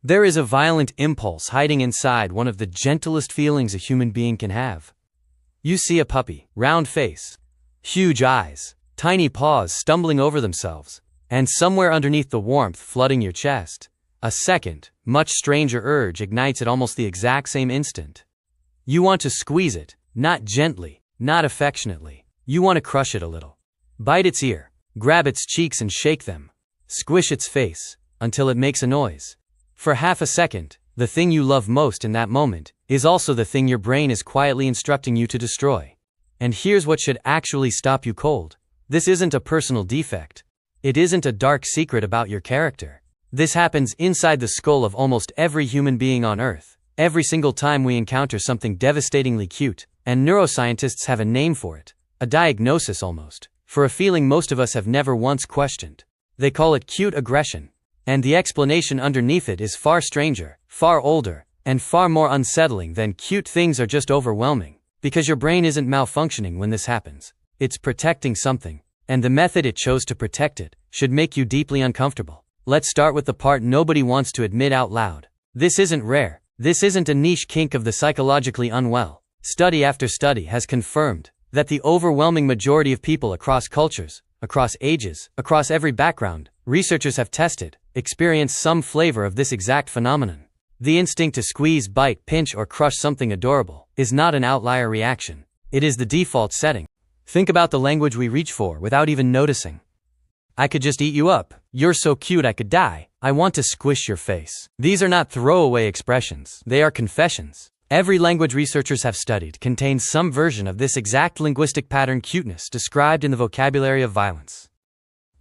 There is a violent impulse hiding inside one of the gentlest feelings a human being can have. You see a puppy, round face, huge eyes, tiny paws stumbling over themselves, and somewhere underneath the warmth flooding your chest, a second, much stranger urge ignites at almost the exact same instant. You want to squeeze it, not gently, not affectionately. You want to crush it a little. Bite its ear, grab its cheeks and shake them. Squish its face, until it makes a noise. For half a second, the thing you love most in that moment is also the thing your brain is quietly instructing you to destroy. And here's what should actually stop you cold. This isn't a personal defect. It isn't a dark secret about your character. This happens inside the skull of almost every human being on Earth, every single time we encounter something devastatingly cute, and neuroscientists have a name for it, a diagnosis almost, for a feeling most of us have never once questioned. They call it cute aggression. And the explanation underneath it is far stranger, far older, and far more unsettling than cute things are just overwhelming. Because your brain isn't malfunctioning when this happens. It's protecting something. And the method it chose to protect it should make you deeply uncomfortable. Let's start with the part nobody wants to admit out loud. This isn't rare. This isn't a niche kink of the psychologically unwell. Study after study has confirmed that the overwhelming majority of people across cultures, across ages, across every background, researchers have tested, experience some flavor of this exact phenomenon. The instinct to squeeze, bite, pinch, or crush something adorable is not an outlier reaction. It is the default setting. Think about the language we reach for without even noticing. I could just eat you up. You're so cute I could die. I want to squish your face. These are not throwaway expressions. They are confessions. Every language researchers have studied contains some version of this exact linguistic pattern cuteness described in the vocabulary of violence.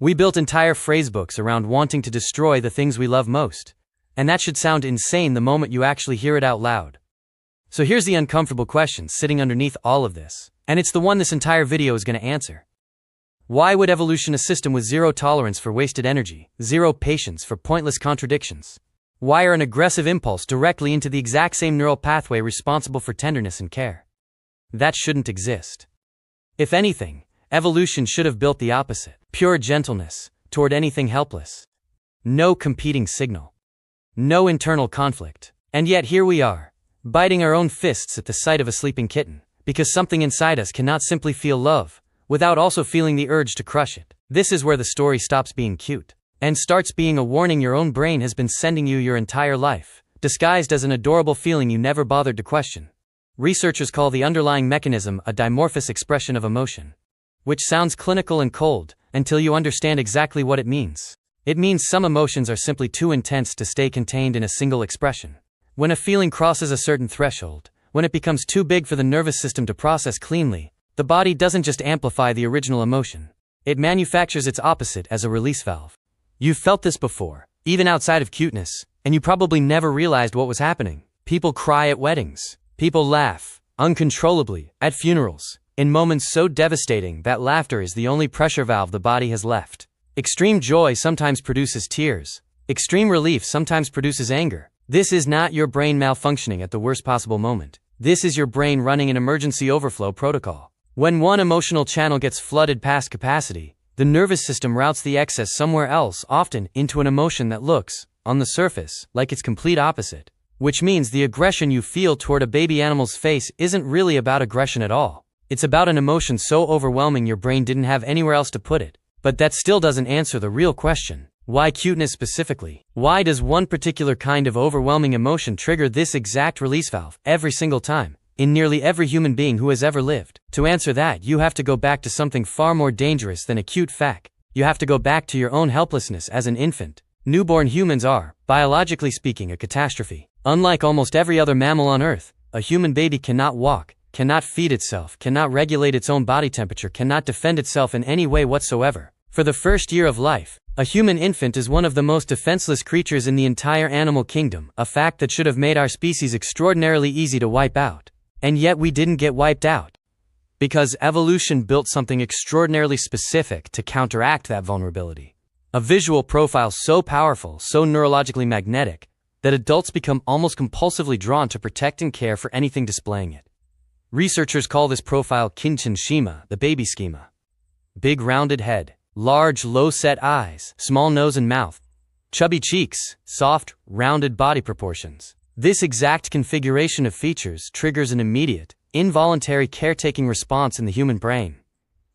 We built entire phrasebooks around wanting to destroy the things we love most. And that should sound insane the moment you actually hear it out loud. So here's the uncomfortable question sitting underneath all of this. And it's the one this entire video is going to answer. Why would evolution, a system with zero tolerance for wasted energy, zero patience for pointless contradictions, wire an aggressive impulse directly into the exact same neural pathway responsible for tenderness and care? That shouldn't exist. If anything, evolution should have built the opposite. Pure gentleness toward anything helpless. No competing signal. No internal conflict. And yet here we are, biting our own fists at the sight of a sleeping kitten, because something inside us cannot simply feel love, without also feeling the urge to crush it. This is where the story stops being cute, and starts being a warning your own brain has been sending you your entire life, disguised as an adorable feeling you never bothered to question. Researchers call the underlying mechanism a dimorphous expression of emotion. Which sounds clinical and cold, until you understand exactly what it means. It means some emotions are simply too intense to stay contained in a single expression. When a feeling crosses a certain threshold, when it becomes too big for the nervous system to process cleanly, the body doesn't just amplify the original emotion. It manufactures its opposite as a release valve. You've felt this before, even outside of cuteness, and you probably never realized what was happening. People cry at weddings. People laugh, uncontrollably, at funerals. In moments so devastating that laughter is the only pressure valve the body has left. Extreme joy sometimes produces tears. Extreme relief sometimes produces anger. This is not your brain malfunctioning at the worst possible moment. This is your brain running an emergency overflow protocol. When one emotional channel gets flooded past capacity, the nervous system routes the excess somewhere else, often into an emotion that looks, on the surface, like its complete opposite. Which means the aggression you feel toward a baby animal's face isn't really about aggression at all. It's about an emotion so overwhelming your brain didn't have anywhere else to put it. But that still doesn't answer the real question. Why cuteness specifically? Why does one particular kind of overwhelming emotion trigger this exact release valve every single time, in nearly every human being who has ever lived? To answer that, you have to go back to something far more dangerous than a cute fact. You have to go back to your own helplessness as an infant. Newborn humans are, biologically speaking, a catastrophe. Unlike almost every other mammal on Earth, a human baby cannot walk, cannot feed itself, cannot regulate its own body temperature, cannot defend itself in any way whatsoever. For the first year of life, a human infant is one of the most defenseless creatures in the entire animal kingdom, a fact that should have made our species extraordinarily easy to wipe out. And yet we didn't get wiped out. Because evolution built something extraordinarily specific to counteract that vulnerability. A visual profile so powerful, so neurologically magnetic, that adults become almost compulsively drawn to protect and care for anything displaying it. Researchers call this profile Kindchenschema, the baby schema. Big rounded head, large low-set eyes, small nose and mouth, chubby cheeks, soft, rounded body proportions. This exact configuration of features triggers an immediate, involuntary caretaking response in the human brain,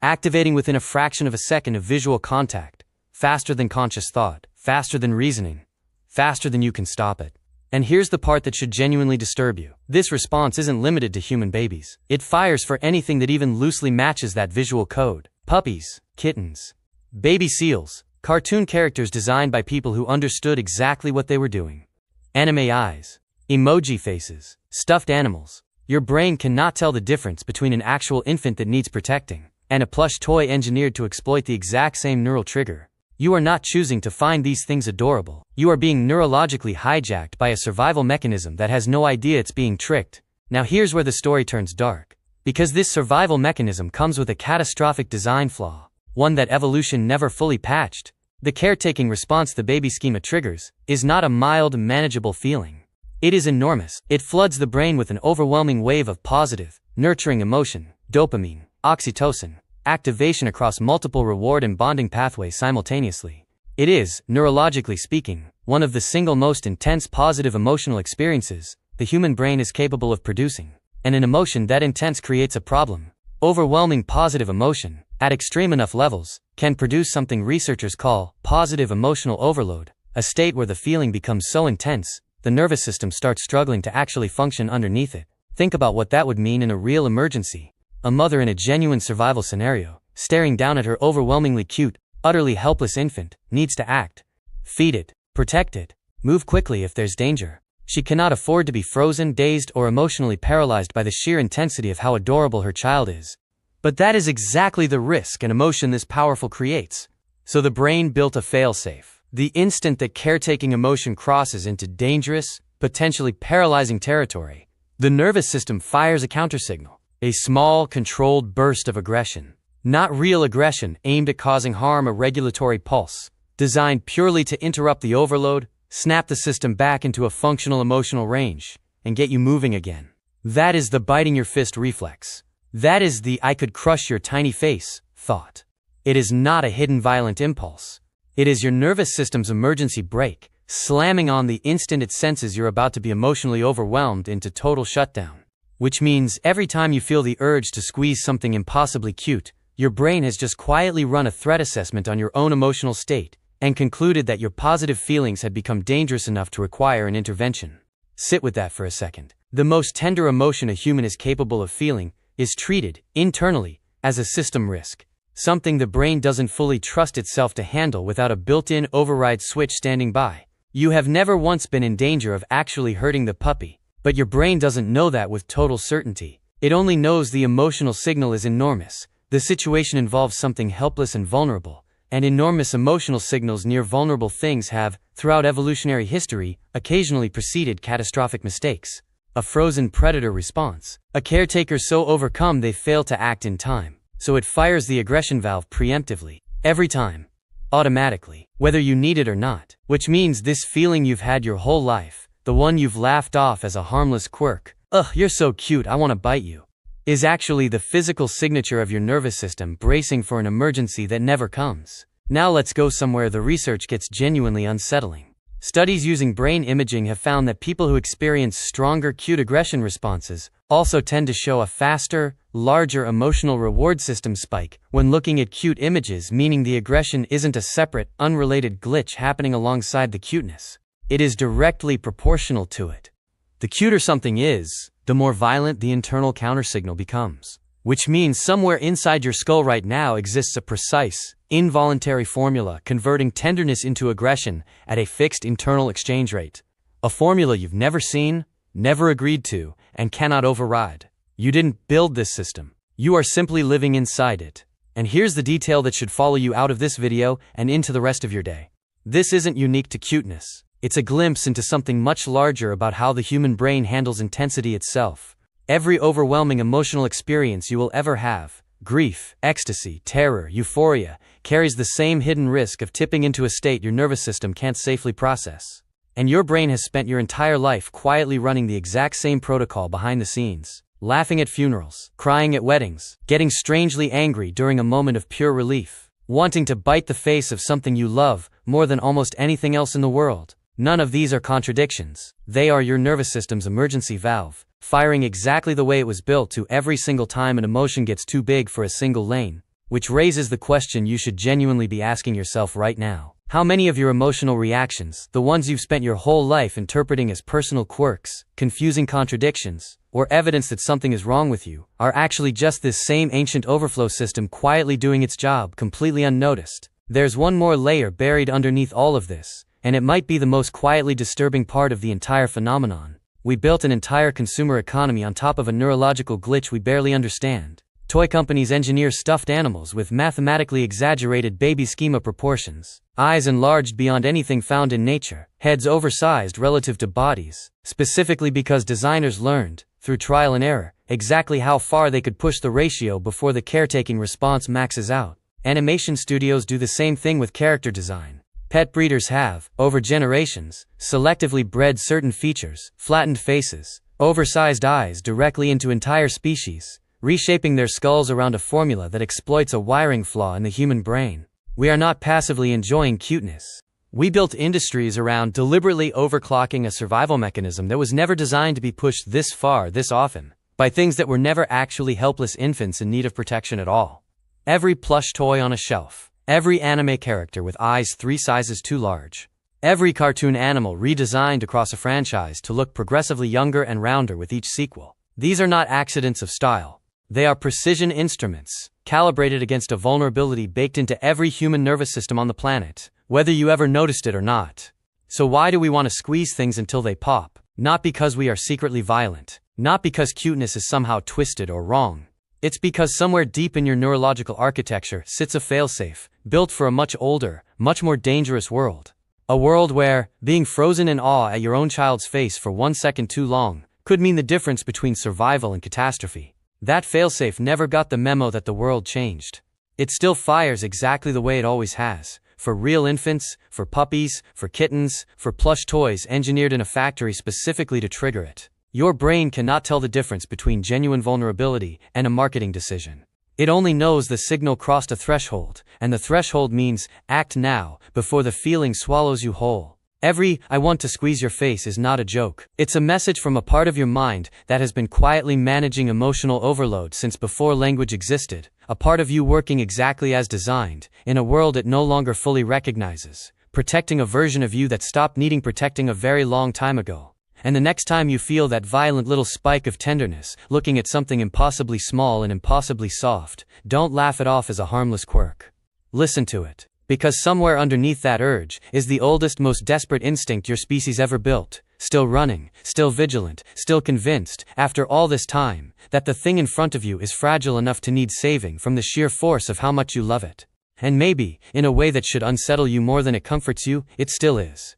activating within a fraction of a second of visual contact, faster than conscious thought, faster than reasoning, faster than you can stop it. And here's the part that should genuinely disturb you. This response isn't limited to human babies. It fires for anything that even loosely matches that visual code. Puppies, kittens, baby seals, cartoon characters designed by people who understood exactly what they were doing. Anime eyes, emoji faces, stuffed animals. Your brain cannot tell the difference between an actual infant that needs protecting and a plush toy engineered to exploit the exact same neural trigger. You are not choosing to find these things adorable. You are being neurologically hijacked by a survival mechanism that has no idea it's being tricked. Now here's where the story turns dark. Because this survival mechanism comes with a catastrophic design flaw, one that evolution never fully patched. The caretaking response the baby schema triggers is not a mild, manageable feeling. It is enormous. It floods the brain with an overwhelming wave of positive, nurturing emotion, dopamine, oxytocin, activation across multiple reward and bonding pathways simultaneously. It is, neurologically speaking, one of the single most intense positive emotional experiences the human brain is capable of producing. And an emotion that intense creates a problem. Overwhelming positive emotion, at extreme enough levels, can produce something researchers call positive emotional overload, a state where the feeling becomes so intense, the nervous system starts struggling to actually function underneath it. Think about what that would mean in a real emergency. A mother in a genuine survival scenario, staring down at her overwhelmingly cute, utterly helpless infant, needs to act. Feed it, protect it, move quickly if there's danger. She cannot afford to be frozen, dazed, or emotionally paralyzed by the sheer intensity of how adorable her child is. But that is exactly the risk and emotion this powerful creates. So the brain built a failsafe. The instant that caretaking emotion crosses into dangerous, potentially paralyzing territory, the nervous system fires a countersignal. A small, controlled burst of aggression. Not real aggression aimed at causing harm, a regulatory pulse, designed purely to interrupt the overload, snap the system back into a functional emotional range, and get you moving again. That is the biting your fist reflex. That is the "I could crush your tiny face" thought. It is not a hidden violent impulse. It is your nervous system's emergency brake, slamming on the instant it senses you're about to be emotionally overwhelmed into total shutdown. Which means every time you feel the urge to squeeze something impossibly cute, your brain has just quietly run a threat assessment on your own emotional state and concluded that your positive feelings had become dangerous enough to require an intervention. Sit with that for a second. The most tender emotion a human is capable of feeling is treated, internally, as a system risk. Something the brain doesn't fully trust itself to handle without a built-in override switch standing by. You have never once been in danger of actually hurting the puppy. But your brain doesn't know that with total certainty. It only knows the emotional signal is enormous. The situation involves something helpless and vulnerable, and enormous emotional signals near vulnerable things have, throughout evolutionary history, occasionally preceded catastrophic mistakes. A frozen predator response. A caretaker so overcome they fail to act in time, so it fires the aggression valve preemptively, every time. Automatically, whether you need it or not. Which means this feeling you've had your whole life, the one you've laughed off as a harmless quirk, "Ugh, you're so cute, I want to bite you," is actually the physical signature of your nervous system bracing for an emergency that never comes. Now let's go somewhere the research gets genuinely unsettling. Studies using brain imaging have found that people who experience stronger cute aggression responses also tend to show a faster, larger emotional reward system spike when looking at cute images, meaning the aggression isn't a separate, unrelated glitch happening alongside the cuteness. It is directly proportional to it. The cuter something is, the more violent the internal countersignal becomes. Which means somewhere inside your skull right now exists a precise, involuntary formula converting tenderness into aggression at a fixed internal exchange rate. A formula you've never seen, never agreed to, and cannot override. You didn't build this system. You are simply living inside it. And here's the detail that should follow you out of this video and into the rest of your day. This isn't unique to cuteness. It's a glimpse into something much larger about how the human brain handles intensity itself. Every overwhelming emotional experience you will ever have, grief, ecstasy, terror, euphoria, carries the same hidden risk of tipping into a state your nervous system can't safely process. And your brain has spent your entire life quietly running the exact same protocol behind the scenes, laughing at funerals, crying at weddings, getting strangely angry during a moment of pure relief, wanting to bite the face of something you love more than almost anything else in the world. None of these are contradictions. They are your nervous system's emergency valve, firing exactly the way it was built to every single time an emotion gets too big for a single lane. Which raises the question you should genuinely be asking yourself right now. How many of your emotional reactions, the ones you've spent your whole life interpreting as personal quirks, confusing contradictions, or evidence that something is wrong with you, are actually just this same ancient overflow system quietly doing its job completely unnoticed? There's one more layer buried underneath all of this, and it might be the most quietly disturbing part of the entire phenomenon. We built an entire consumer economy on top of a neurological glitch we barely understand. Toy companies engineer stuffed animals with mathematically exaggerated baby schema proportions, eyes enlarged beyond anything found in nature, heads oversized relative to bodies, specifically because designers learned, through trial and error, exactly how far they could push the ratio before the caretaking response maxes out. Animation studios do the same thing with character design. Pet breeders have, over generations, selectively bred certain features, flattened faces, oversized eyes directly into entire species, reshaping their skulls around a formula that exploits a wiring flaw in the human brain. We are not passively enjoying cuteness. We built industries around deliberately overclocking a survival mechanism that was never designed to be pushed this far this often, by things that were never actually helpless infants in need of protection at all. Every plush toy on a shelf, every anime character with eyes 3 sizes too large, every cartoon animal redesigned across a franchise to look progressively younger and rounder with each sequel. These are not accidents of style. They are precision instruments, calibrated against a vulnerability baked into every human nervous system on the planet, whether you ever noticed it or not. So why do we want to squeeze things until they pop? Not because we are secretly violent, not because cuteness is somehow twisted or wrong. It's because somewhere deep in your neurological architecture sits a failsafe, built for a much older, much more dangerous world. A world where, being frozen in awe at your own child's face for 1 second too long, could mean the difference between survival and catastrophe. That failsafe never got the memo that the world changed. It still fires exactly the way it always has, for real infants, for puppies, for kittens, for plush toys engineered in a factory specifically to trigger it. Your brain cannot tell the difference between genuine vulnerability and a marketing decision. It only knows the signal crossed a threshold, and the threshold means, act now, before the feeling swallows you whole. Every "I want to squeeze your face" is not a joke. It's a message from a part of your mind that has been quietly managing emotional overload since before language existed, a part of you working exactly as designed, in a world it no longer fully recognizes, protecting a version of you that stopped needing protecting a very long time ago. And the next time you feel that violent little spike of tenderness, looking at something impossibly small and impossibly soft, don't laugh it off as a harmless quirk. Listen to it. Because somewhere underneath that urge is the oldest, most desperate instinct your species ever built, still running, still vigilant, still convinced, after all this time, that the thing in front of you is fragile enough to need saving from the sheer force of how much you love it. And maybe, in a way that should unsettle you more than it comforts you, it still is.